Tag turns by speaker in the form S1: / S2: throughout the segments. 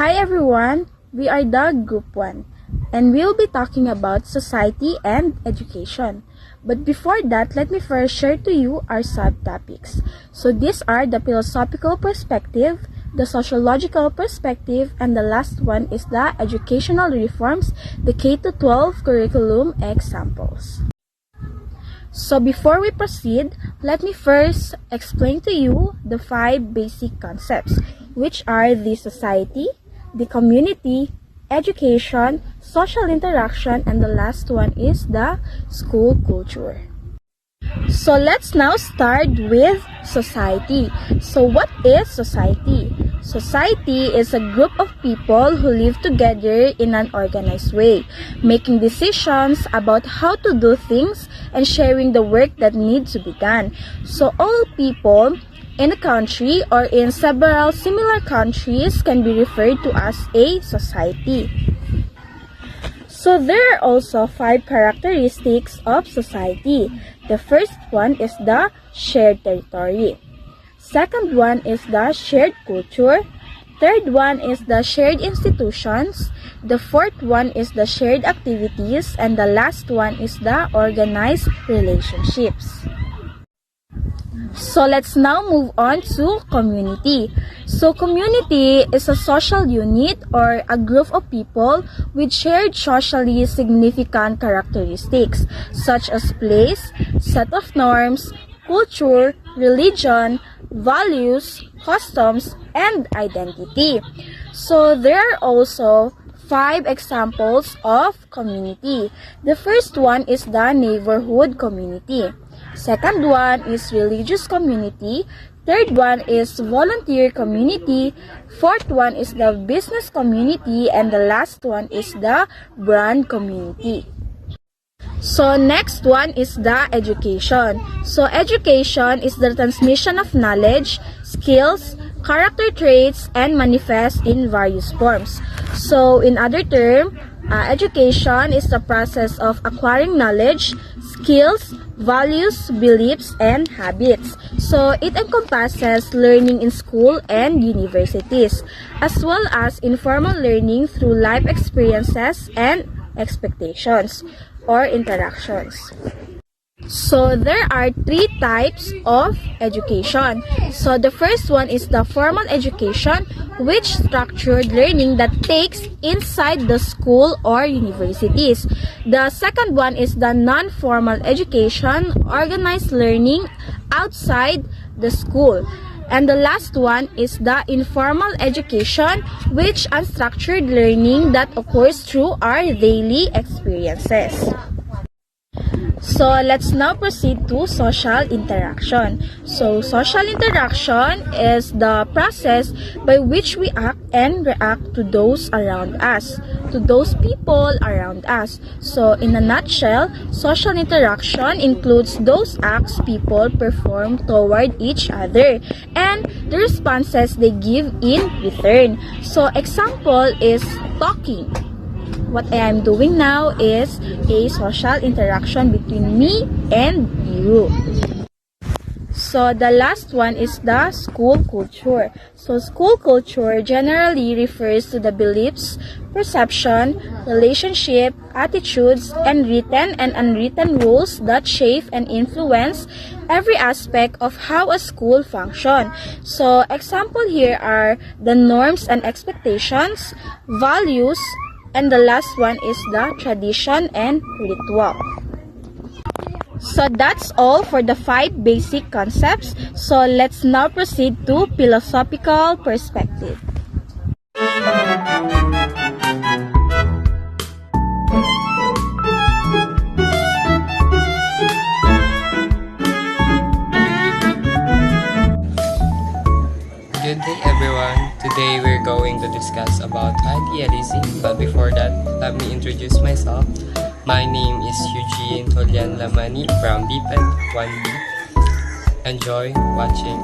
S1: Hi everyone, we are the Group 1 and we will be talking about society and education. But before that, let me first share to you our subtopics. So these are the philosophical perspective, the sociological perspective, and the last one is the educational reforms, the K-12 curriculum examples. So before we proceed, let me first explain to you the 5 basic concepts, which are the society, the community, education, social interaction, and the last one is the school culture. So let's now start with society. So what is society? Society is a group of people who live together in an organized way, making decisions about how to do things and sharing the work that needs to be done. So all people in a country or in several similar countries can be referred to as a society. So there are also 5 characteristics of society. The first one is the shared territory. Second one is the shared culture. Third one is the shared institutions. The fourth one is the shared activities. And the last one is the organized relationships. So let's now move on to community. So community is a social unit or a group of people with shared socially significant characteristics such as place, set of norms, culture, religion, values, customs, and identity. So there are also 5 examples of community. The first one is the neighborhood community. Second one is religious community. Third one is volunteer community. Fourth one is the business community. And the last one is the brand community. So next one is the education. So education is the transmission of knowledge, skills, character traits, and manifest in various forms. So in other terms, education is the process of acquiring knowledge, skills, values, beliefs, and habits. So it encompasses learning in school and universities, as well as informal learning through life experiences and expectations or interactions. So there are 3 types of education. So the first one is the formal education, which structured learning that takes inside the school or universities. The second one is the non-formal education, organized learning outside the school. And the last one is the informal education, which unstructured learning that occurs through our daily experiences. So let's now proceed to social interaction. So social interaction is the process by which we act and react to those around us, to those people around us. So in a nutshell, social interaction includes those acts people perform toward each other and the responses they give in return. So example is talking. What I am doing now is a social interaction between me and you. So the last one is the school culture. So school culture generally refers to the beliefs, perception, relationship, attitudes, and written and unwritten rules that shape and influence every aspect of how a school functions. So example here are the norms and expectations, values, and the last one is the tradition and ritual. So that's all for the 5 basic concepts. So let's now proceed to philosophical perspective.
S2: Good day everyone. Today we're going to discuss about idealism, but before that, let me introduce myself. My name is Eugene Tolian Lamani from BPED 1B. Enjoy watching.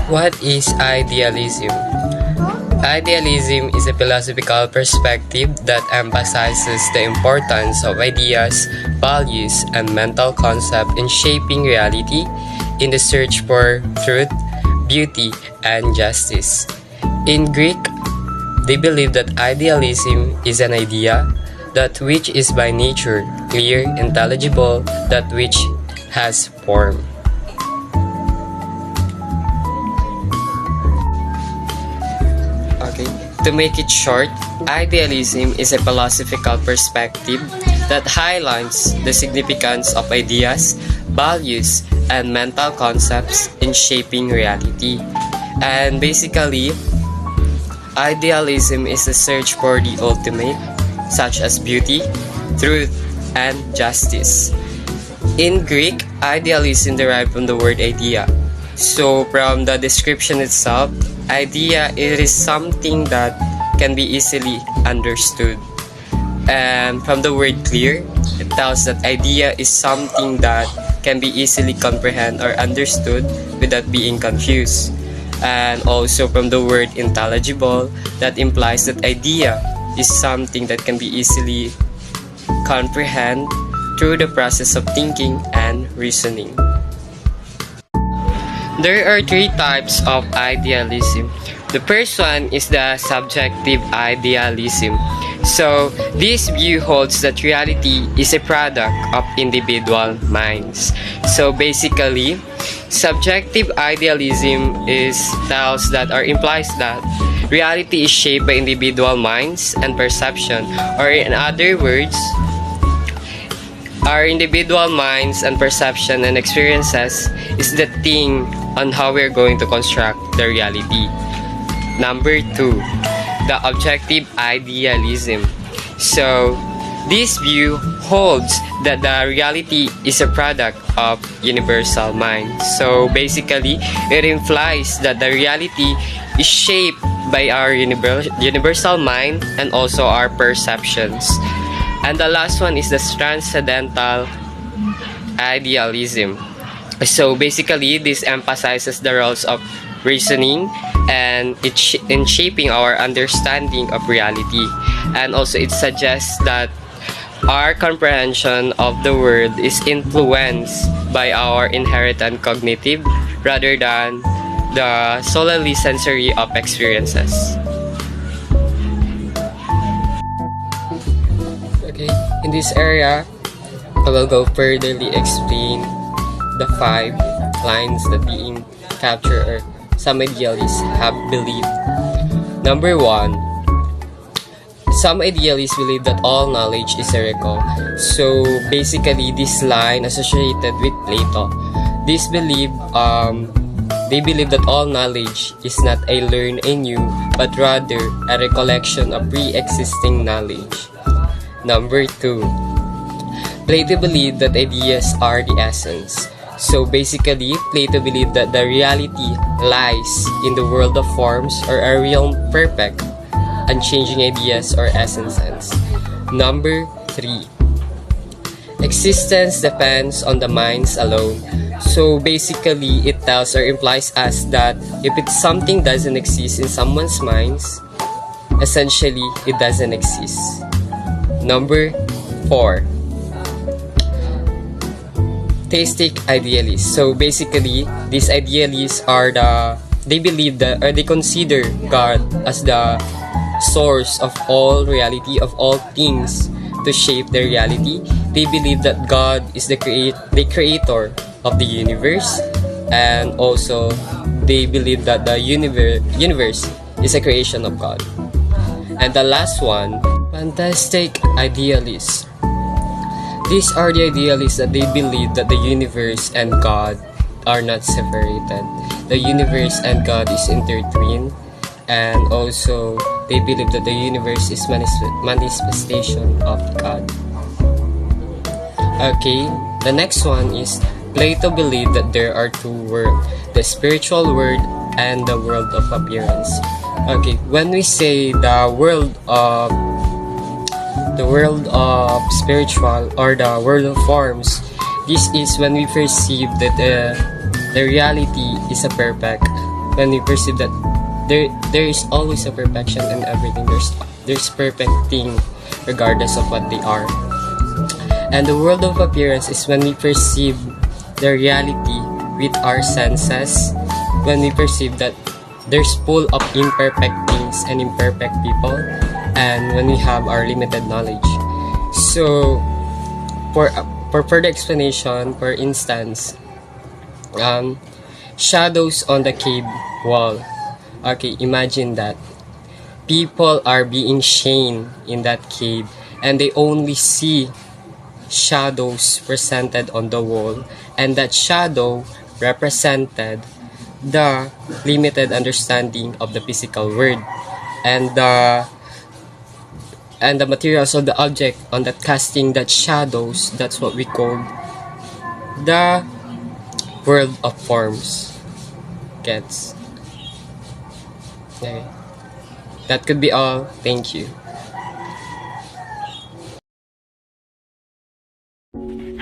S2: What is idealism? Idealism is a philosophical perspective that emphasizes the importance of ideas, values, and mental concepts in shaping reality in the search for truth, beauty, and justice. In Greek, they believe that idealism is an idea, that which is by nature clear, intelligible, that which has form. Okay, to make it short, idealism is a philosophical perspective that highlights the significance of ideas, values, and mental concepts in shaping reality. And basically, idealism is a search for the ultimate, such as beauty, truth, and justice. In Greek, idealism derived from the word idea. So, from the description itself, idea it is something that can be easily understood. And from the word clear, it tells that idea is something that can be easily comprehended or understood without being confused. And also from the word intelligible, that implies that idea is something that can be easily comprehended through the process of thinking and reasoning. There are three types of idealism. The first one is the subjective idealism. So, this view holds that reality is a product of individual minds. So, basically, subjective idealism tells that or implies that reality is shaped by individual minds and perception, or in other words, our individual minds and perception and experiences is the thing on how we're going to construct the reality. Number 2, the objective idealism. So, this view holds that the reality is a product of universal mind. So, basically, it implies that the reality is shaped by our universal mind and also our perceptions. And the last one is the transcendental idealism. So basically, this emphasizes the roles of reasoning and in shaping our understanding of reality. And also it suggests that our comprehension of the world is influenced by our inherent and cognitive rather than the solely sensory of experiences. Okay, in this area, I will go furtherly explain the 5 lines that being captured or some idealists have believed. Number 1, some idealists believe that all knowledge is a. So basically, this line associated with Plato. They believe that all knowledge is not a learn anew, but rather a recollection of pre-existing knowledge. Number 2, Plato believed that ideas are the essence. So basically, Plato believed that the reality lies in the world of forms or a real perfect, unchanging ideas or essences. Number 3, existence depends on the minds alone. So basically, it tells or implies us that if it's something doesn't exist in someone's minds, essentially, it doesn't exist. Number 4, theistic idealists. So basically, these idealists they believe that or they consider God as the source of all reality, of all things to shape their reality. They believe that God is the creator of the universe, and also they believe that the universe is a creation of God. And the last one, fantastic idealists. These are the idealists that they believe that the universe and God are not separated. The universe and God is intertwined, and also they believe that the universe is manifestation of God. Okay, the next one is Plato believed that there are 2 worlds, the spiritual world and the world of appearance. Okay, when we say the world of spiritual or the world of forms, this is when we perceive that the reality is a perfect. When we perceive that there is always a perfection in everything. There's perfect thing regardless of what they are. And the world of appearance is when we perceive the reality with our senses when we perceive that there's full of imperfect things and imperfect people, and when we have our limited knowledge. So, for further explanation, for instance, shadows on the cave wall. Okay, imagine that. People are being chained in that cave and they only see shadows presented on the wall, and that shadow represented the limited understanding of the physical world, and the materials of the object on that casting that shadows, that's what we call the world of forms. Gets? Okay. That could be all. Thank you.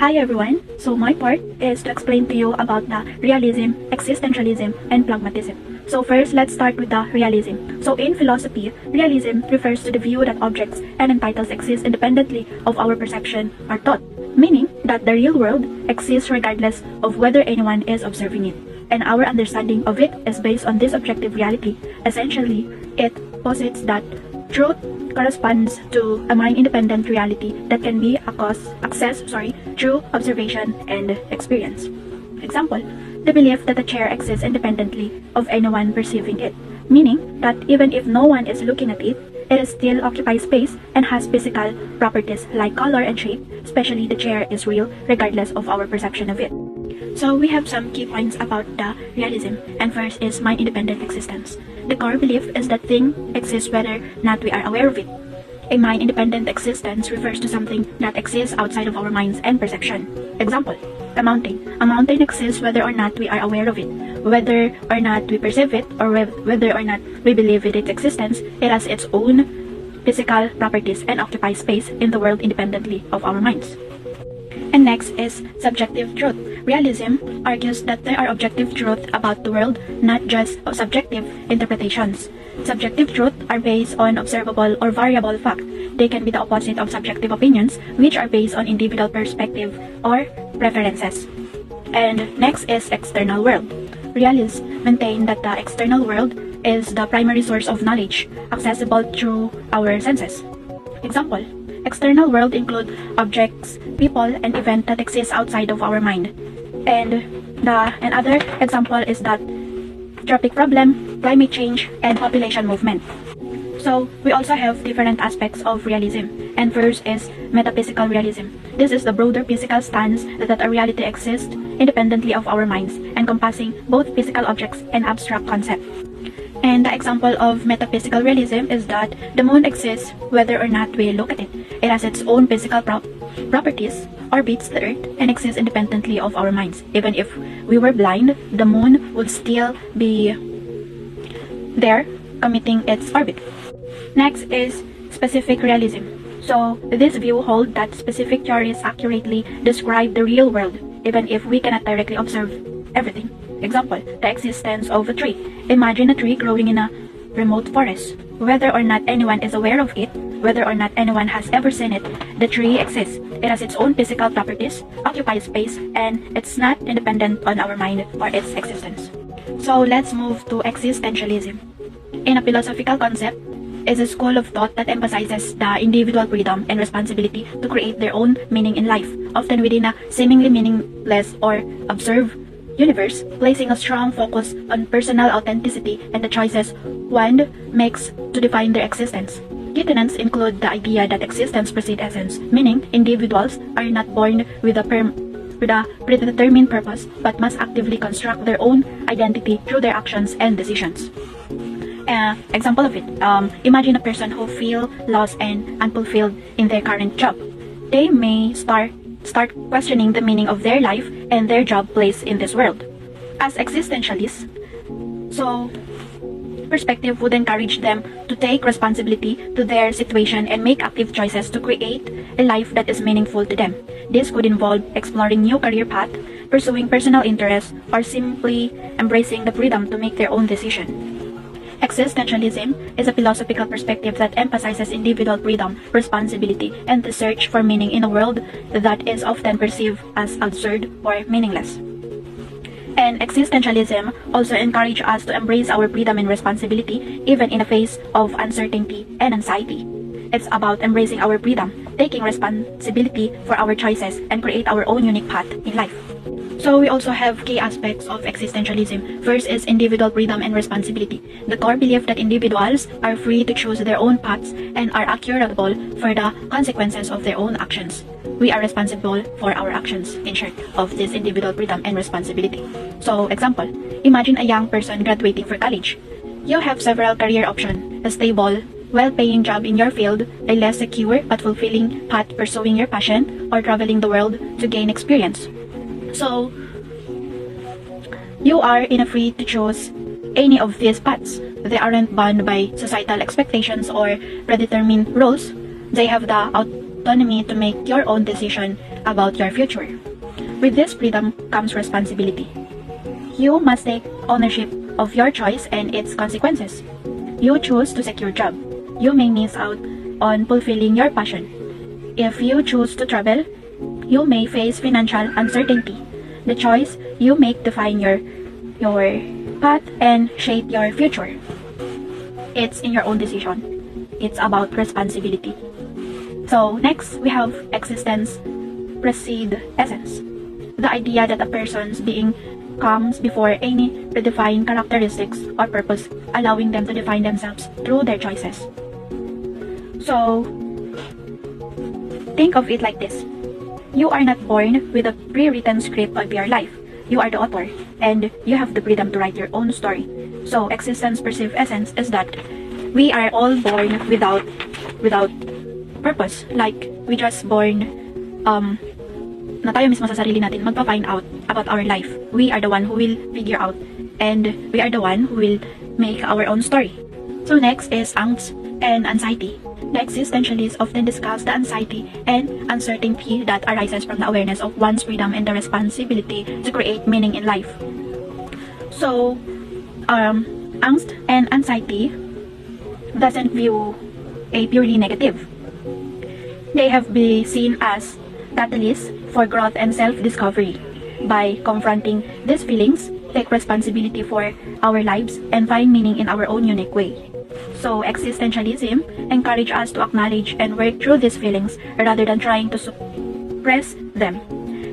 S3: Hi everyone! So my part is to explain to you about the realism, existentialism, and pragmatism. So first, let's start with the realism. So in philosophy, realism refers to the view that objects and entitles exist independently of our perception or thought, meaning that the real world exists regardless of whether anyone is observing it, and our understanding of it is based on this objective reality. Essentially, it posits that truth corresponds to a mind-independent reality that can be accessed through observation and experience. Example, the belief that a chair exists independently of anyone perceiving it, meaning that even if no one is looking at it, it still occupies space and has physical properties like color and shape, especially the chair is real regardless of our perception of it. So we have some key points about the realism, and first is mind-independent existence. The core belief is that thing exists whether or not we are aware of it. A mind-independent existence refers to something that exists outside of our minds and perception. Example, a mountain. A mountain exists whether or not we are aware of it. Whether or not we perceive it, or whether or not we believe in its existence, it has its own physical properties and occupies space in the world independently of our minds. And next is subjective truth. Realism argues that there are objective truths about the world, not just subjective interpretations. Subjective truths are based on observable or variable fact. They can be the opposite of subjective opinions, which are based on individual perspective or preferences. And next is external world. Realists maintain that the external world is the primary source of knowledge, accessible through our senses. Example, external world include objects, people, and events that exist outside of our mind. And another example is that traffic problem, climate change, and population movement. So we also have different aspects of realism, and first is metaphysical realism. This is the broader physical stance that a reality exists independently of our minds, encompassing both physical objects and abstract concepts. And the example of metaphysical realism is that the moon exists whether or not we look at it. It has its own physical properties, orbits the earth, and exists independently of our minds. Even if we were blind, the moon would still be there, committing its orbit. Next is specific realism. So this view holds that specific theories accurately describe the real world, even if we cannot directly observe everything. Example, the existence of a tree. Imagine a tree growing in a remote forest. Whether or not anyone is aware of it, whether or not anyone has ever seen it, the tree exists. It has its own physical properties, occupies space, and it's not independent on our mind or its existence. So let's move to existentialism. In a philosophical concept, is a school of thought that emphasizes the individual freedom and responsibility to create their own meaning in life, often within a seemingly meaningless or observed universe, placing a strong focus on personal authenticity and the choices one makes to define their existence. Key tenets include the idea that existence precedes essence, meaning individuals are not born with a predetermined purpose, but must actively construct their own identity through their actions and decisions. Example of it, imagine a person who feel lost and unfulfilled in their current job. They may start questioning the meaning of their life and their job place in this world. As existentialists, so perspective would encourage them to take responsibility to their situation and make active choices to create a life that is meaningful to them. This could involve exploring new career path, pursuing personal interests, or simply embracing the freedom to make their own decision. Existentialism is a philosophical perspective that emphasizes individual freedom, responsibility, and the search for meaning in a world that is often perceived as absurd or meaningless. And existentialism also encourages us to embrace our freedom and responsibility even in the face of uncertainty and anxiety. It's about embracing our freedom, taking responsibility for our choices, and create our own unique path in life. So we also have key aspects of existentialism. First is individual freedom and responsibility. The core belief that individuals are free to choose their own paths and are accountable for the consequences of their own actions. We are responsible for our actions, in short, of this individual freedom and responsibility. So, example, imagine a young person graduating for college. You have several career options: a stable, well-paying job in your field, a less secure but fulfilling path pursuing your passion, or traveling the world to gain experience. So, you are in a free to choose any of these paths. They aren't bound by societal expectations or predetermined rules. They have the autonomy to make your own decision about your future. With this freedom comes responsibility. You must take ownership of your choice and its consequences. You choose to secure job. You may miss out on fulfilling your passion. If you choose to travel, you may face financial uncertainty. The choice you make define your path and shape your future. It's in your own decision. It's about responsibility. So next, we have existence precede essence. The idea that a person's being comes before any predefined characteristics or purpose, allowing them to define themselves through their choices. So, think of it like this. You are not born with a pre-written script of your life. You are the author, and you have the freedom to write your own story. So, existence perceived essence is that we are all born without purpose. Like, we just born, na tayo mismo sa sarili natin magpa-find out about our life. We are the one who will figure out, and we are the one who will make our own story. So next is angst and anxiety. The existentialists often discuss the anxiety and uncertainty that arises from the awareness of one's freedom and the responsibility to create meaning in life. So, angst and anxiety doesn't view a purely negative. They have been seen as catalysts for growth and self-discovery. By confronting these feelings, take responsibility for our lives and find meaning in our own unique way. So, existentialism encourages us to acknowledge and work through these feelings rather than trying to suppress them.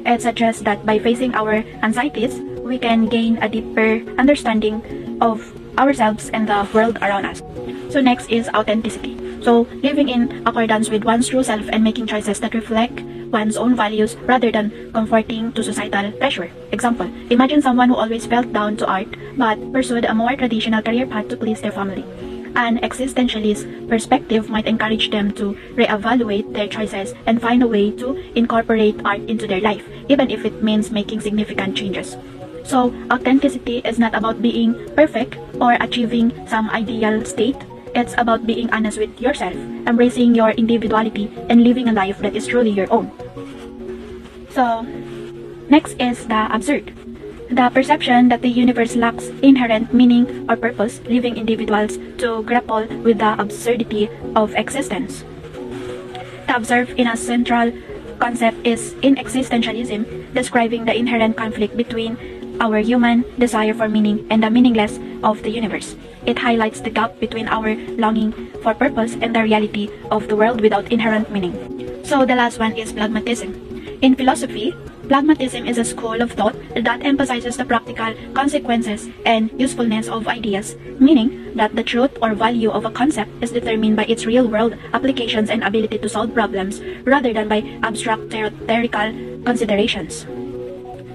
S3: It suggests that by facing our anxieties, we can gain a deeper understanding of ourselves and the world around us. So next is authenticity. So, living in accordance with one's true self and making choices that reflect one's own values rather than conforming to societal pressure. Example, imagine someone who always felt down to art but pursued a more traditional career path to please their family. An existentialist perspective might encourage them to reevaluate their choices and find a way to incorporate art into their life, even if it means making significant changes. So, authenticity is not about being perfect or achieving some ideal state. It's about being honest with yourself, embracing your individuality, and living a life that is truly your own. So, next is the absurd. The perception that the universe lacks inherent meaning or purpose, leaving individuals to grapple with the absurdity of existence. The absurd in a central concept is in existentialism, describing the inherent conflict between our human desire for meaning and the meaningless of the universe. It highlights the gap between our longing for purpose and the reality of the world without inherent meaning. So the last one is pragmatism. In philosophy, pragmatism is a school of thought that emphasizes the practical consequences and usefulness of ideas, meaning that the truth or value of a concept is determined by its real-world applications and ability to solve problems rather than by abstract theoretical considerations.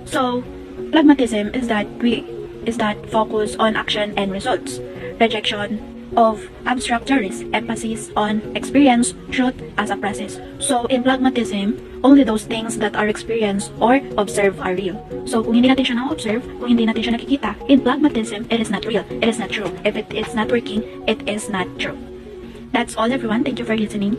S3: So, pragmatism is that focus on action and results, rejection of abstract theories, emphasis on experience, truth as a process. So, in pragmatism, only those things that are experienced or observed are real. So, kung hindi natin siya na-observe, kung hindi natin siya nakikita, in pragmatism, it is not real. It is not true. If it is not working, it is not true. That's all, everyone. Thank you for listening.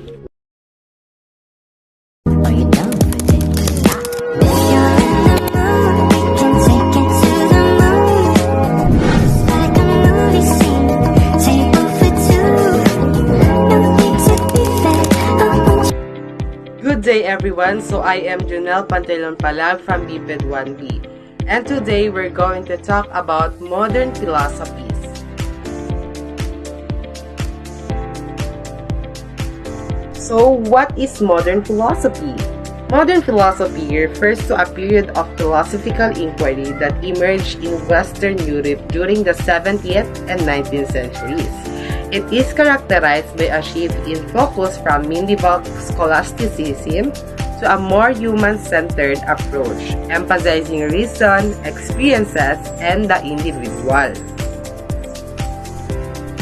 S4: Good day everyone, so I am Junel Pantelon Palag from BPED 1B. and today we're going to talk about modern philosophies. So, what is modern philosophy? Modern philosophy refers to a period of philosophical inquiry that emerged in Western Europe during the 17th and 19th centuries. It is characterized by a shift in focus from medieval scholasticism to a more human-centered approach, emphasizing reason, experiences, and the individual.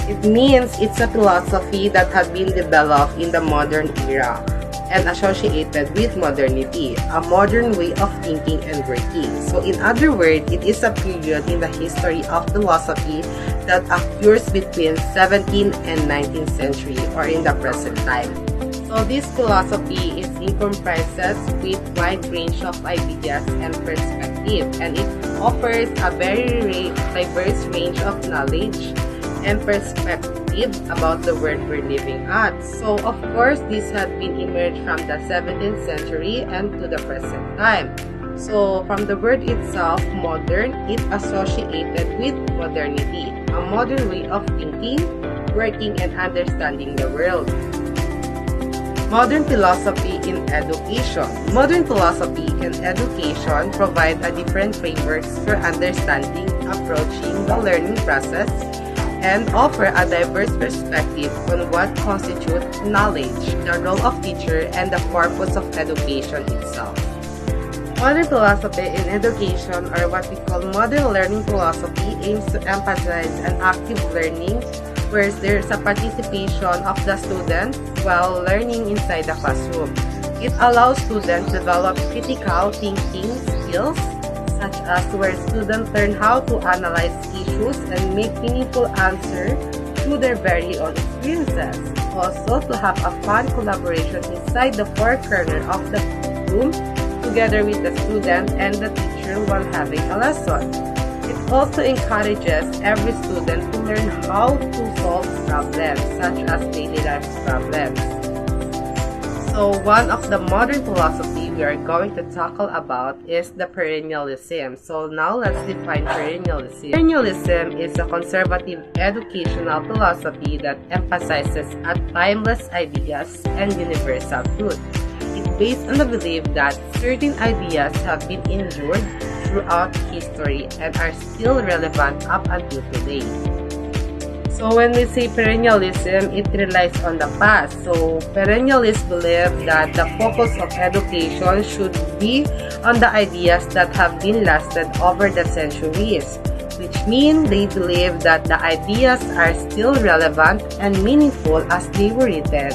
S4: It means it's a philosophy that has been developed in the modern era and associated with modernity, a modern way of thinking and working. So in other words, it is a period in the history of philosophy that occurs between 17th and 19th century or in the present time. So this philosophy is comprises with wide range of ideas and perspective, and it offers a very diverse range of knowledge and perspective about the world we're living at. So of course, this had been emerged from the 17th century and to the present time. So from the word itself, modern, it associated with modernity, a modern way of thinking, working, and understanding the world. Modern philosophy in education. Modern philosophy and education provide a different frameworks for understanding, approaching the learning process, and offer a diverse perspective on what constitutes knowledge, the role of teacher, and the purpose of education itself. Modern philosophy in education, or what we call modern learning philosophy, aims to emphasize an active learning where there's a participation of the student while learning inside the classroom. It allows students to develop critical thinking skills, such as where students learn how to analyze issues and make meaningful answers through their very own experiences. Also, to have a fun collaboration inside the four corners of the room together with the student and the teacher while having a lesson. It also encourages every student to learn how to solve problems, such as daily life problems. So one of the modern philosophy we are going to tackle about is the perennialism. So now let's define perennialism. Perennialism is a conservative educational philosophy that emphasizes a timeless ideas and universal truth. It's based on the belief that certain ideas have been endured throughout history and are still relevant up until today. So when we say perennialism, it relies on the past. So perennialists believe that the focus of education should be on the ideas that have been lasted over the centuries, which means they believe that the ideas are still relevant and meaningful as they were written.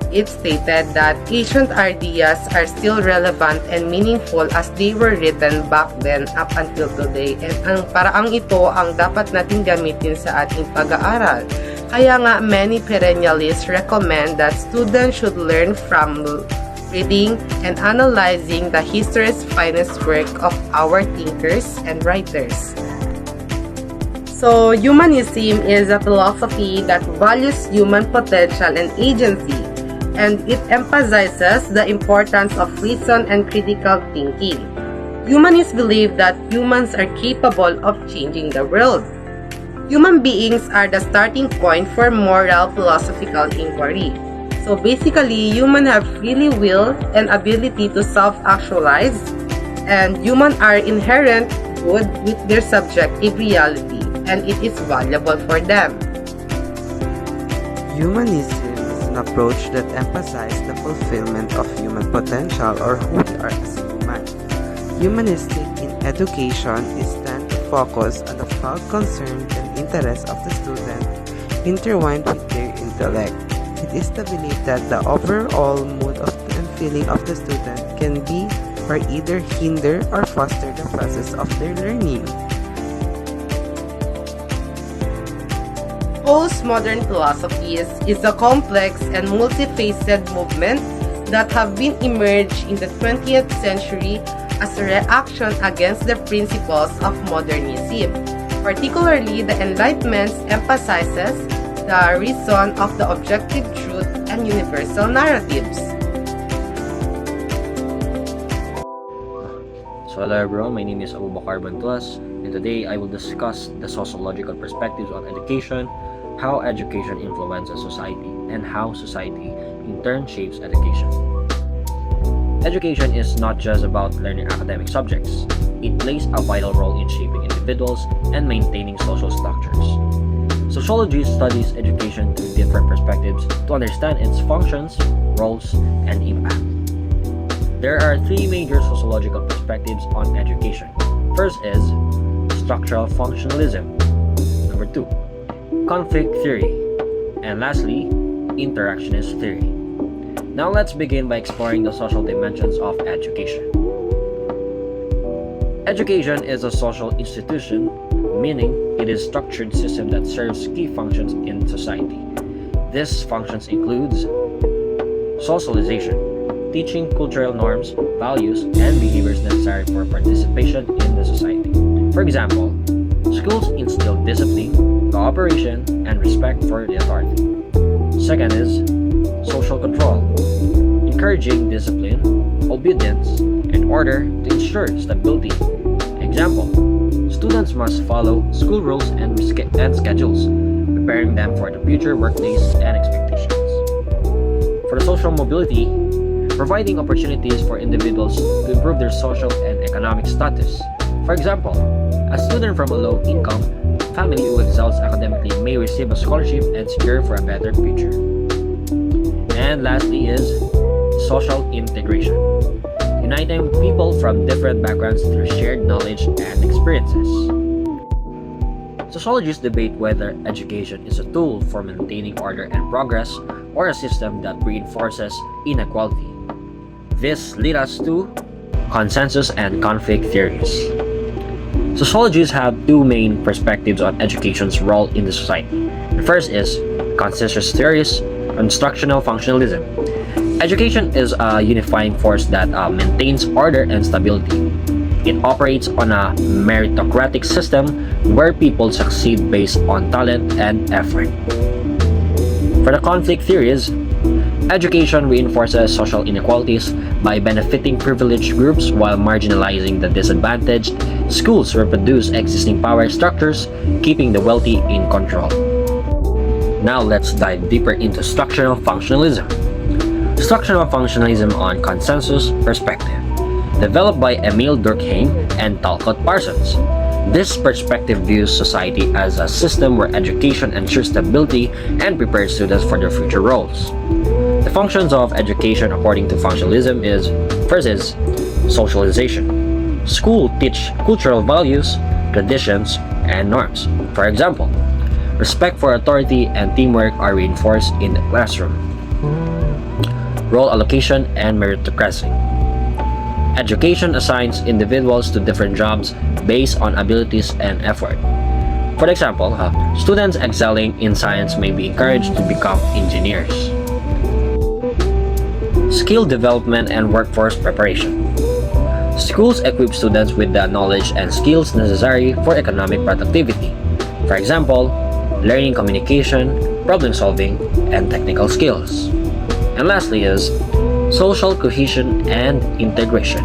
S4: It stated that ancient ideas are still relevant and meaningful as they were written back then up until today. And ang paraang ito ang dapat natin gamitin sa ating pag-aaral. Kaya nga, many perennialists recommend that students should learn from reading and analyzing the history's finest work of our thinkers and writers. So, humanism is a philosophy that values human potential and agency, and it emphasizes the importance of reason and critical thinking. Humanists believe that humans are capable of changing the world. Human beings are the starting point for moral philosophical inquiry. So basically, humans have free will and ability to self-actualize, and humans are inherent good with their subjective reality, and it is valuable for them.
S5: Humanism approach that emphasizes the fulfillment of human potential or who we are as human. Humanistic in education is tend to focus on the felt concern and interest of the student intertwined with their intellect. It is the belief that the overall mood of and feeling of the student can be or either hinder or foster the process of their learning.
S4: Postmodern philosophies is a complex and multifaceted movement that have been emerged in the 20th century as a reaction against the principles of modernism. Particularly, the Enlightenment emphasizes the reason of the objective truth and universal narratives.
S6: So hello everyone, my name is Abubakar Bantuas, and today I will discuss the sociological perspectives on education, how education influences society, and how society in turn shapes education. Education is not just about learning academic subjects. It plays a vital role in shaping individuals and maintaining social structures. Sociology studies education through different perspectives to understand its functions, roles, and impact. There are three major sociological perspectives on education. First is structural functionalism. Number two, conflict theory. And lastly, interactionist theory. Now let's begin by exploring the social dimensions of education. Education is a social institution, meaning it is a structured system that serves key functions in society. These functions includes socialization, teaching cultural norms, values, and behaviors necessary for participation in the society. For example, schools instill discipline, cooperation, and respect for the authority. Second is social control, encouraging discipline, obedience, and order to ensure stability. Example, students must follow school rules and schedules, preparing them for the future workdays and expectations. For the social mobility, providing opportunities for individuals to improve their social and economic status. For example, a student from a low-income family who excels academically may receive a scholarship and secure for a better future. And lastly is social integration, uniting people from different backgrounds through shared knowledge and experiences. Sociologists debate whether education is a tool for maintaining order and progress or a system that reinforces inequality. This leads us to consensus and conflict theories. Sociologists have two main perspectives on education's role in the society. The first is consensus theories, instructional functionalism. Education is a unifying force that maintains order and stability. It operates on a meritocratic system where people succeed based on talent and effort. For the conflict theories, education reinforces social inequalities by benefiting privileged groups while marginalizing the disadvantaged. Schools reproduce existing power structures, keeping the wealthy in control. Now let's dive deeper into structural functionalism. Structural functionalism on consensus perspective, developed by Emile Durkheim and Talcott Parsons. This perspective views society as a system where education ensures stability and prepares students for their future roles. The functions of education according to functionalism is, first is socialization. School teach cultural values, traditions, and norms. For example, respect for authority and teamwork are reinforced in the classroom. Role allocation and meritocracy. Education assigns individuals to different jobs based on abilities and effort. For example, students excelling in science may be encouraged to become engineers. Skill development and workforce preparation. Schools equip students with the knowledge and skills necessary for economic productivity. For example, learning communication, problem solving, and technical skills. And lastly is social cohesion and integration.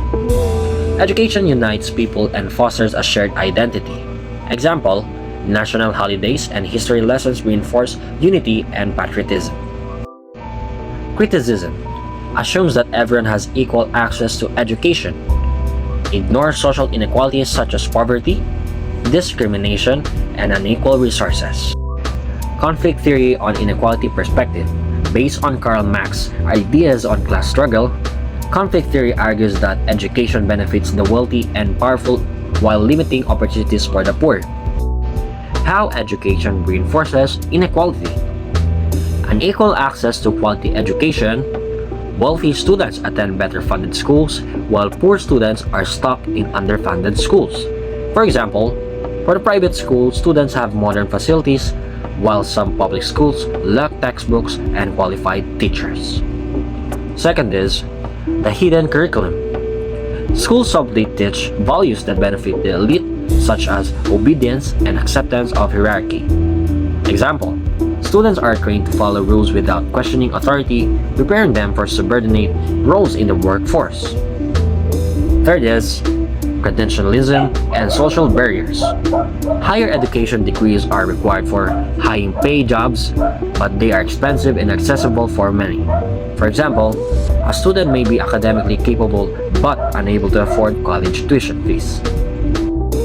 S6: Education unites people and fosters a shared identity. Example, national holidays and history lessons reinforce unity and patriotism. Criticism assumes that everyone has equal access to education, ignores social inequalities such as poverty, discrimination, and unequal resources. Conflict theory on inequality perspective. Based on Karl Marx's ideas on class struggle, conflict theory argues that education benefits the wealthy and powerful while limiting opportunities for the poor. How education reinforces inequality. Unequal access to quality education. Wealthy students attend better funded schools while poor students are stuck in underfunded schools. For example, for the private schools, students have modern facilities while some public schools lack textbooks and qualified teachers. Second is the hidden curriculum. Schools subtly teach values that benefit the elite, such as obedience and acceptance of hierarchy. Example, students are trained to follow rules without questioning authority, preparing them for subordinate roles in the workforce. Third is credentialism, and social barriers. Higher education degrees are required for high-paid jobs, but they are expensive and accessible for many. For example, a student may be academically capable but unable to afford college tuition fees.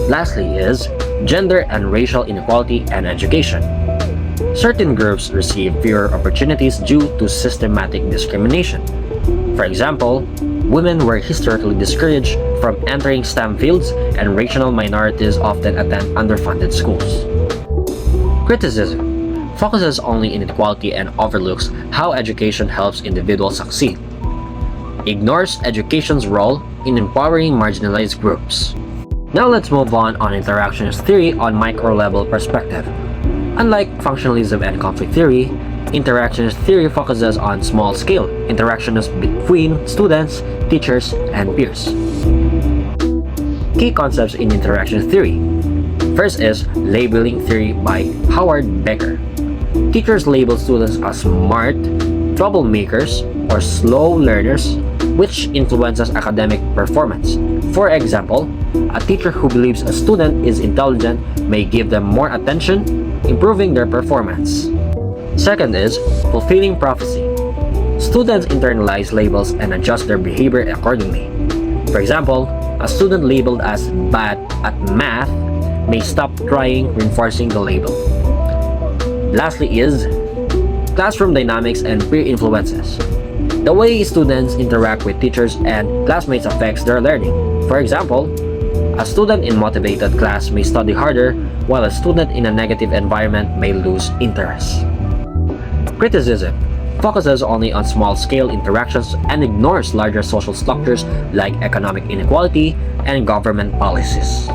S6: Lastly is gender and racial inequality and education. Certain groups receive fewer opportunities due to systematic discrimination. For example, women were historically discouraged from entering STEM fields, and racial minorities often attend underfunded schools. Criticism focuses only on inequality and overlooks how education helps individuals succeed. Ignores education's role in empowering marginalized groups. Now let's move on interactionist theory on micro-level perspective. Unlike functionalism and conflict theory, interactionist theory focuses on small-scale interactions between students, teachers, and peers. Key concepts in interaction theory. First is labeling theory by Howard Becker. Teachers label students as smart, troublemakers, or slow learners, which influences academic performance. For example, a teacher who believes a student is intelligent may give them more attention, improving their performance. Second is fulfilling prophecy. Students internalize labels and adjust their behavior accordingly. For example, a student labeled as bad at math may stop trying, reinforcing the label. Lastly is classroom dynamics and peer influences. The way students interact with teachers and classmates affects their learning. For example, a student in motivated class may study harder, while a student in a negative environment may lose interest. Criticism focuses only on small-scale interactions and ignores larger social structures like economic inequality and government policies.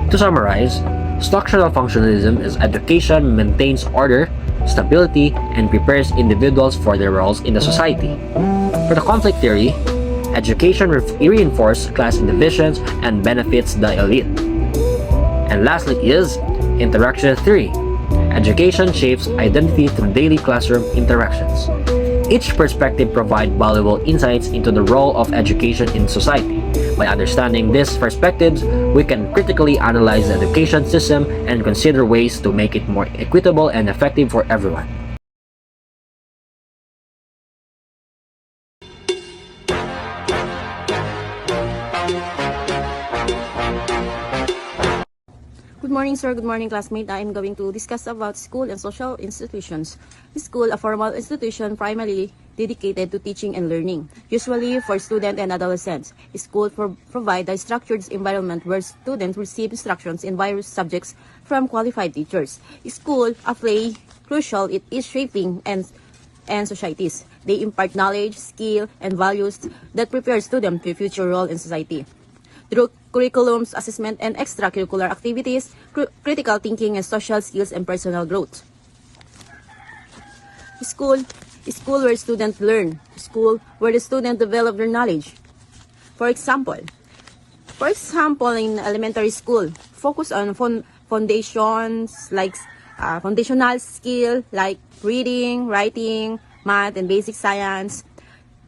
S6: To summarize, structural functionalism is education maintains order, stability, and prepares individuals for their roles in the society. For the conflict theory, education reinforces class divisions and benefits the elite. And lastly is interaction theory. Education shapes identity through daily classroom interactions. Each perspective provides valuable insights into the role of education in society. By understanding these perspectives, we can critically analyze the education system and consider ways to make it more equitable and effective for everyone.
S7: Good morning, sir. Good morning, classmate. I am going to discuss about school and social institutions. School, a formal institution primarily dedicated to teaching and learning, usually for students and adolescents. School provide a structured environment where students receive instructions in various subjects from qualified teachers. School play crucial it is shaping and societies. They impart knowledge, skill, and values that prepare students for future role in society. Through curriculums, assessment, and extracurricular activities, critical thinking and social skills and personal growth. School where students learn. School where the students develop their knowledge. For example, in elementary school, focus on foundations like foundational skill like reading, writing, math, and basic science.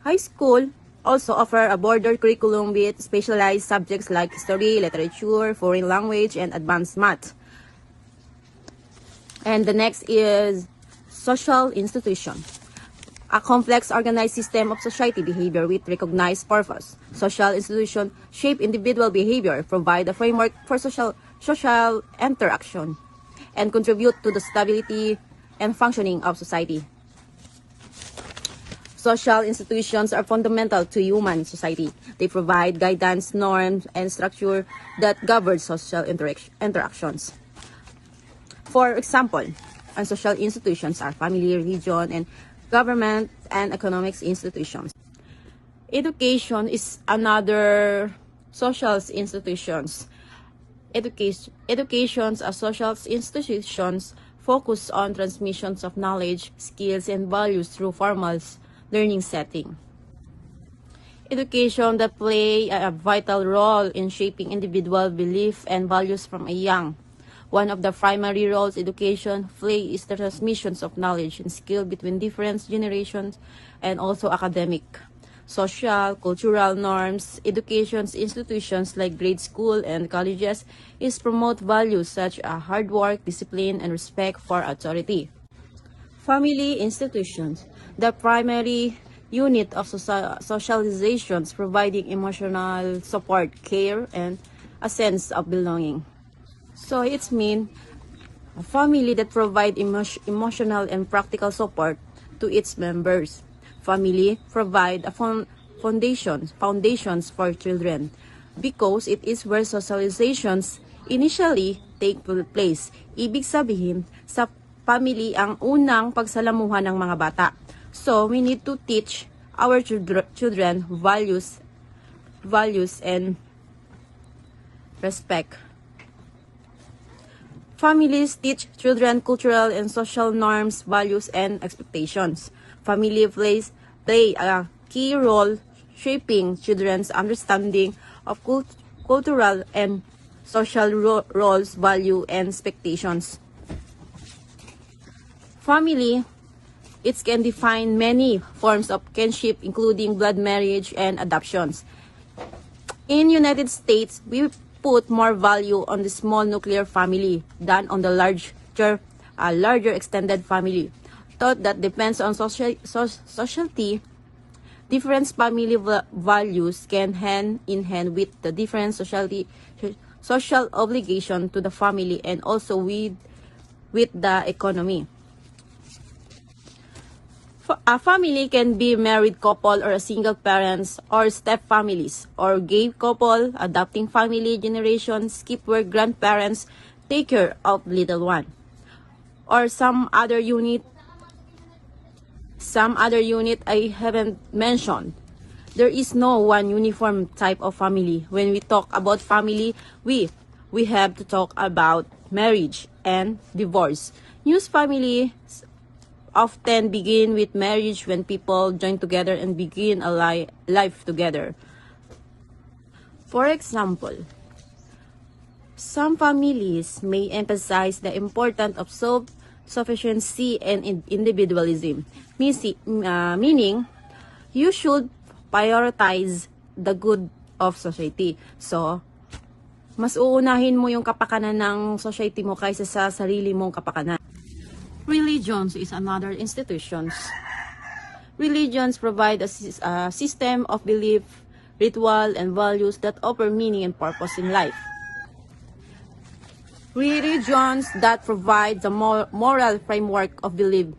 S7: High school also offer a broader curriculum with specialized subjects like history, literature, foreign language, and advanced math. And the next is social institution. A complex organized system of society behavior with recognized purpose. Social institutions shape individual behavior, provide a framework for social interaction, and contribute to the stability and functioning of society. Social institutions are fundamental to human society. They provide guidance, norms, and structure that govern social interactions. For example, social institutions are family, religion, and government and economics institutions. Education is another social institutions. Educations as social institutions focus on transmissions of knowledge, skills, and values through formal learning setting. Education that play a vital role in shaping individual belief and values from a young. One of the primary roles education play is the transmissions of knowledge and skill between different generations and also academic. social, cultural norms. Education's institutions like grade school and colleges is promote values such as hard work, discipline, and respect for authority. Family institutions, the primary unit of socializations, providing emotional support, care, and a sense of belonging. So it's mean a family that provide emotional and practical support to its members. Family provide a foundations for children because it is where socializations initially take place. Ibig sabihin, sa family ang unang pagsalamuhan ng mga bata. So, we need to teach our children values and respect. Families teach children cultural and social norms, values, and expectations. Family play a key role shaping children's understanding of cultural and social roles, value, and expectations. Family, it can define many forms of kinship, including blood marriage and adoptions. In United States, we put more value on the small nuclear family than on the larger extended family. Thought that depends on society. Different family values can hand in hand with the different social obligation to the family and also with the economy. A family can be married couple or a single parents or step families or gay couple, adopting family generation, skip where grandparents take care of little one. Or some other unit I haven't mentioned. There is no one uniform type of family. When we talk about family, we have to talk about marriage and divorce. News families often begin with marriage when people join together and begin a life together. For example, some families may emphasize the importance of self-sufficiency and individualism, meaning you should prioritize the good of society. So, mas uunahin mo yung kapakanan ng society mo kaysa sa sarili mong kapakanan. Religions is another institutions. Religions provide a system of belief, ritual, and values that offer meaning and purpose in life. Religions that provide the moral framework of belief,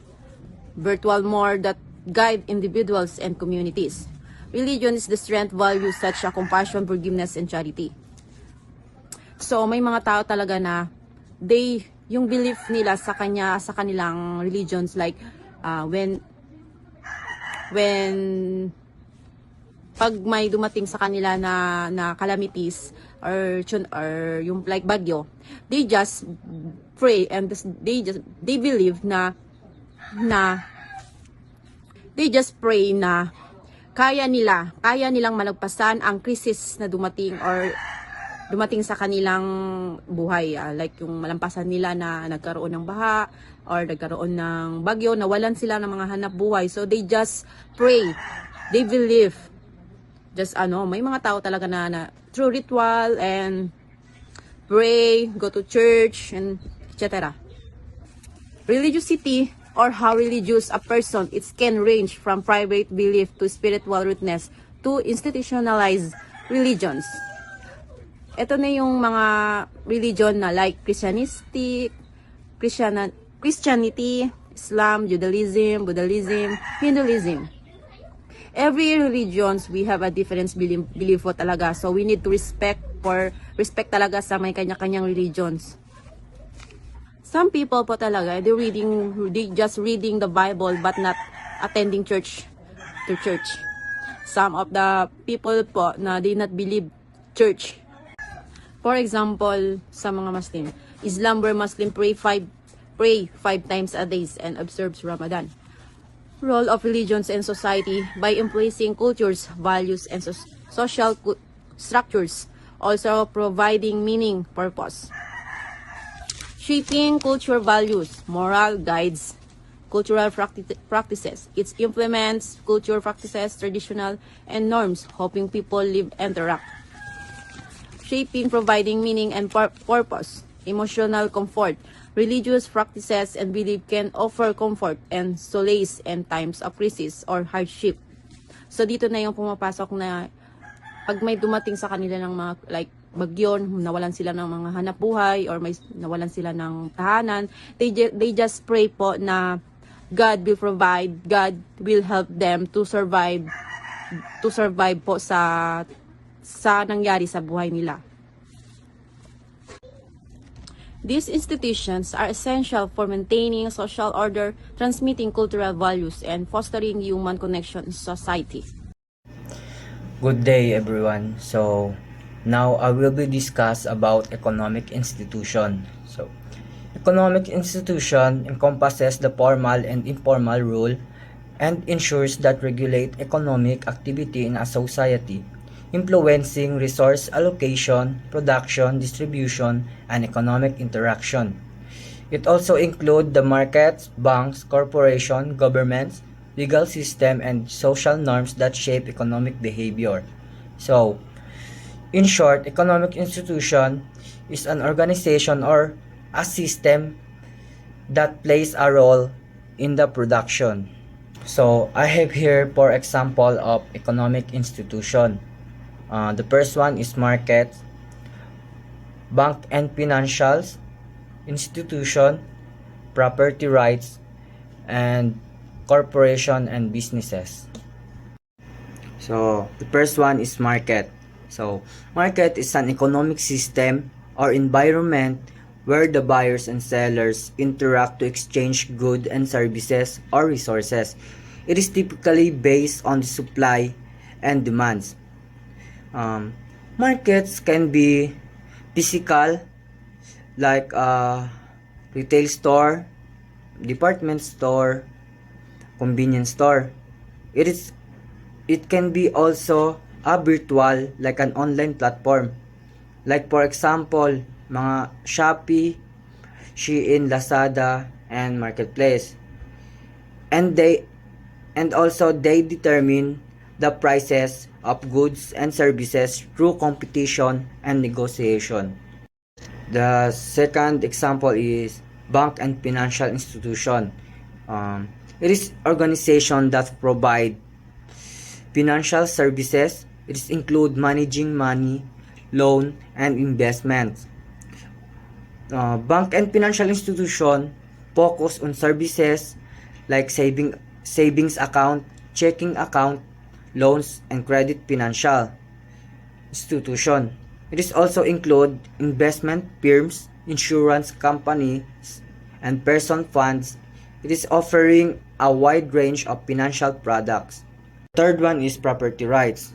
S7: virtual more that guide individuals and communities. Religion is the strength values such as compassion, forgiveness, and charity. So may mga tao talaga na yung belief nila sa kanilang religions, like when pag may dumating sa kanila na calamities or yung like bagyo, they just pray and they believe na they just pray na kaya nilang malagpasan ang krisis na dumating sa kanilang buhay, like yung malampasan nila na nagkaroon ng baha or nagkaroon ng bagyo, nawalan sila ng mga hanap buhay. So they just pray, they believe. Just may mga tao talaga na through ritual and pray, go to church, and etc. Religiosity or how religious a person, it can range from private belief to spiritual rootedness to institutionalized religions. Ito na yung mga religion na like Christianity, Islam, Judaism, Buddhism, Hinduism. Every religions, we have a different belief po talaga. So we need to respect talaga sa may kanya-kanyang religions. Some people po talaga, they just reading the Bible but not attending church. Some of the people po na they not believe church. For example, sa mga Muslim, Islam where Muslim pray five times a day and observes Ramadan. Role of religions in society by embracing cultures, values, and social structures, also providing meaning, purpose. Shaping culture values, moral guides, cultural practices. It implements culture practices, traditional and norms, helping people live and interact. Shaping, providing meaning and purpose, emotional comfort. Religious practices and belief can offer comfort and solace in times of crisis or hardship. So dito na yung pumapasok na pag may dumating sa kanila ng mga like bagyo, nawalan sila ng mga hanap buhay or may nawalan sila ng tahanan, they just pray po na God will provide, God will help them to survive po sa nangyari sa buhay nila. These institutions are essential for maintaining social order, transmitting cultural values, and fostering human connection in society.
S8: Good day, everyone. So now I will be discuss about economic institution. So economic institution encompasses the formal and informal rule and ensures that regulate economic activity in a society, influencing resource allocation, production, distribution, and economic interaction. It also includes the markets, banks, corporations, governments, legal system, and social norms that shape economic behavior. So, in short, economic institution is an organization or a system that plays a role in the production. So, I have here for example of economic institution. The first one is market, bank and financials, institution, property rights, and corporation and businesses. So, the first one is market. So, market is an economic system or environment where the buyers and sellers interact to exchange goods and services or resources. It is typically based on the supply and demands. Markets can be physical, like a retail store, department store, convenience store. It can be also a virtual, like an online platform. Like for example, mga Shopee, Shein, Lazada, and Marketplace. And also they determine the prices of goods and services through competition and negotiation. The second example is bank and financial institution. It is organization that provide financial services. It is include managing money, loan, and investments. Bank and financial institution focus on services like savings account, checking account, loans, and credit financial institution. It is also include investment firms, insurance companies, and person funds. It is offering a wide range of financial products. Third one is property rights.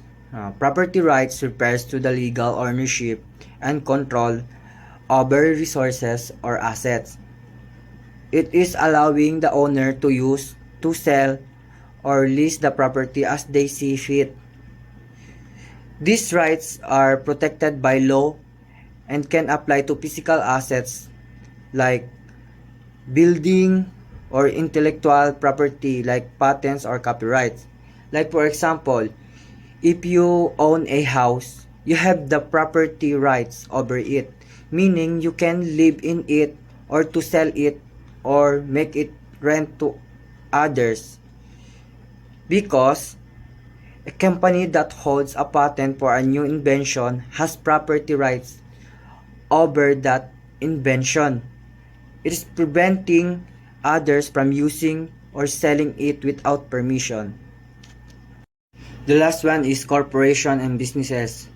S8: Property rights refers to the legal ownership and control over resources or assets. It is allowing the owner to use, to sell, or lease the property as they see fit. These rights are protected by law and can apply to physical assets like building or intellectual property like patents or copyrights. Like for example, if you own a house, you have the property rights over it, meaning you can live in it or to sell it or make it rent to others. Because a company that holds a patent for a new invention has property rights over that invention. It is preventing others from using or selling it without permission. The last one is corporation and businesses.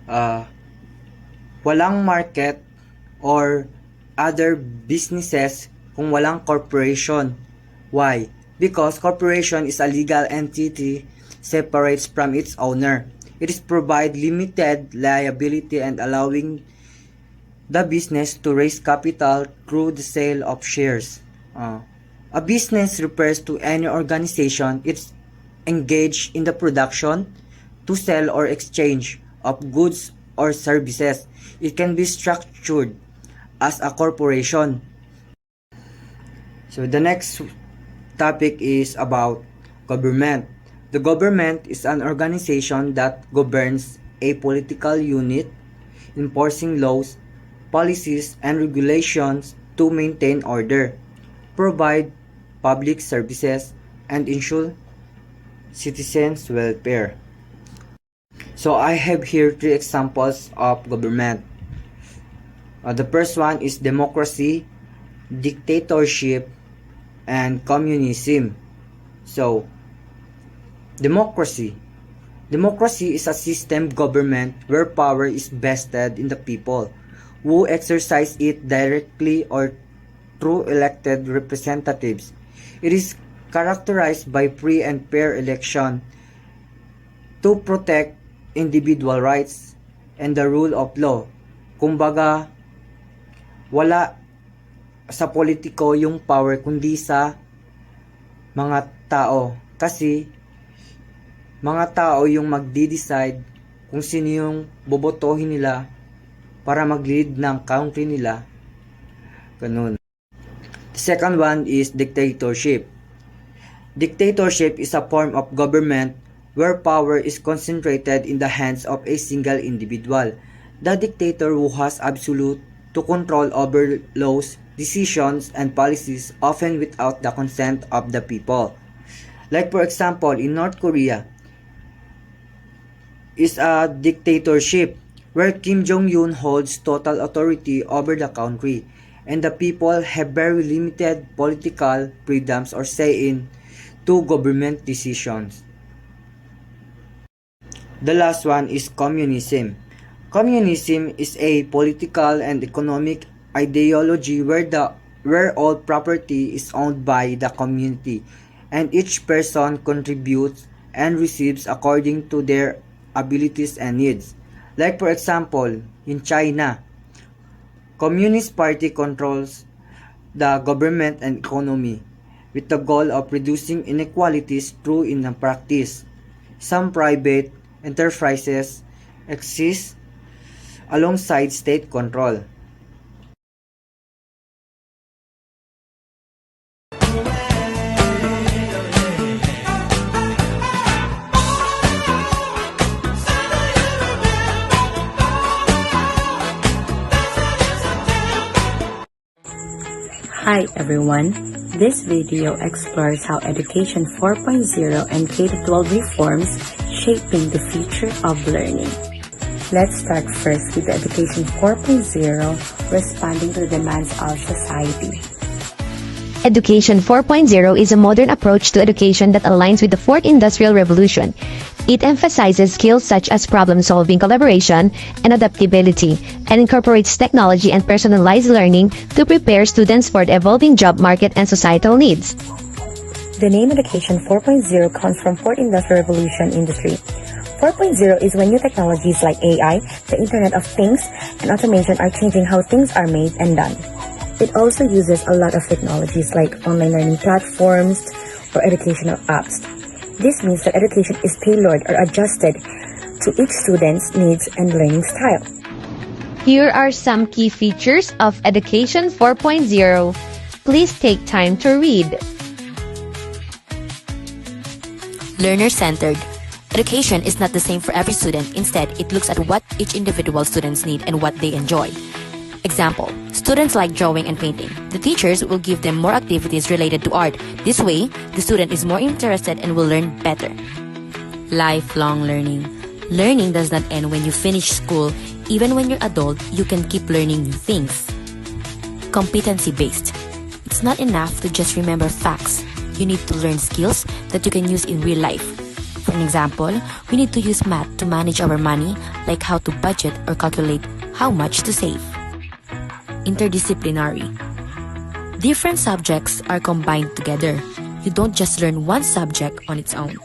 S8: Walang market or other businesses kung walang corporation. Why? Because corporation is a legal entity separates from its owner. It is provide limited liability and allowing the business to raise capital through the sale of shares. A business refers to any organization it's engaged in the production, to sell or exchange of goods or services. It can be structured as a corporation. So the next topic is about government. The government is an organization that governs a political unit, enforcing laws, policies, and regulations to maintain order, provide public services, and ensure citizens' welfare. So I have here three examples of government. The first one is democracy, dictatorship, and communism. So, democracy. Democracy is a system government where power is vested in the people, who exercise it directly or through elected representatives. It is characterized by free and fair election to protect individual rights and the rule of law. Kumbaga, wala sa politiko yung power kundi sa mga tao. Kasi, mga tao yung magdi-decide kung sino yung bobotohin nila para mag-lead ng country nila. Ganun. The second one is dictatorship. Dictatorship is a form of government where power is concentrated in the hands of a single individual. The dictator who has absolute to control over laws, decisions, and policies, often without the consent of the people. Like for example, in North Korea, is a dictatorship where Kim Jong-un holds total authority over the country, and the people have very limited political freedoms or say in to government decisions. The last one is communism. Communism is a political and economic ideology where all property is owned by the community and each person contributes and receives according to their abilities and needs. Like for example, in China, Communist Party controls the government and economy with the goal of reducing inequalities through in practice. Some private enterprises exist alongside state control.
S9: Hi everyone, this video explores how Education 4.0 and K-12 reforms shaping the future of learning. Let's start first with the Education 4.0 responding to the demands of society.
S10: Education 4.0 is a modern approach to education that aligns with the Fourth Industrial Revolution. It emphasizes skills such as problem-solving, collaboration, and adaptability, and incorporates technology and personalized learning to prepare students for the evolving job market and societal needs.
S9: The name Education 4.0 comes from Fourth Industrial Revolution industry. 4.0 is when new technologies like AI, the Internet of Things, and automation are changing how things are made and done. It also uses a lot of technologies like online learning platforms or educational apps. This means that education is tailored or adjusted to each student's needs and learning style.
S10: Here are some key features of Education 4.0. Please take time to read.
S11: Learner-centered. Education is not the same for every student. Instead, it looks at what each individual students need and what they enjoy. Example, students like drawing and painting. The teachers will give them more activities related to art. This way, the student is more interested and will learn better. Lifelong learning. Learning does not end when you finish school. Even when you're adult, you can keep learning new things. Competency-based. It's not enough to just remember facts. You need to learn skills that you can use in real life. For an example, we need to use math to manage our money, like how to budget or calculate how much to save. Interdisciplinary. Different subjects are combined together. You don't just learn one subject on its own.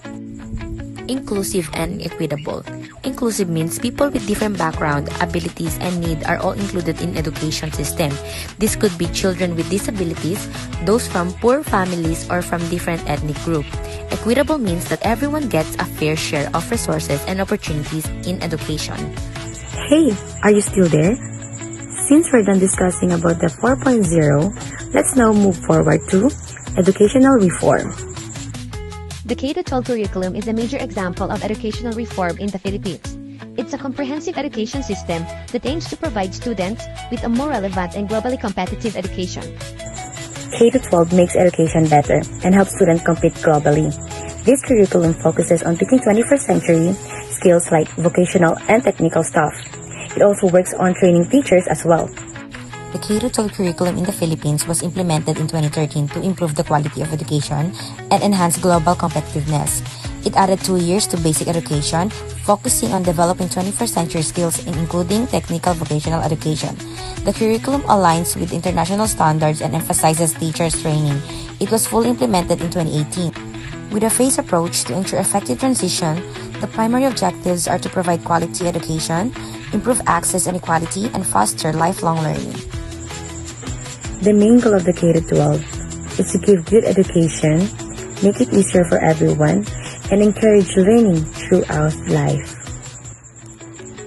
S11: Inclusive and equitable. Inclusive means people with different background, abilities, and need are all included in education system. This could be children with disabilities, those from poor families, or from different ethnic group. Equitable means that everyone gets a fair share of resources and opportunities in education.
S9: Hey, are you still there? Since we're done discussing about the 4.0, let's now move forward to educational reform.
S10: The K-12 curriculum is a major example of educational reform in the Philippines. It's a comprehensive education system that aims to provide students with a more relevant and globally competitive education.
S9: K-12 makes education better and helps students compete globally. This curriculum focuses on teaching 21st century skills like vocational and technical stuff. It also works on training teachers as well.
S11: The K-12 curriculum in the Philippines was implemented in 2013 to improve the quality of education and enhance global competitiveness. It added 2 years to basic education, focusing on developing 21st century skills including technical vocational education. The curriculum aligns with international standards and emphasizes teachers' training. It was fully implemented in 2018. With a phased approach to ensure effective transition, the primary objectives are to provide quality education, improve access and equality, and foster lifelong learning.
S9: The main goal of the K-12 is to give good education, make it easier for everyone, and encourage learning throughout life.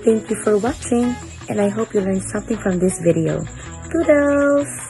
S9: Thank you for watching, and I hope you learned something from this video. Toodles!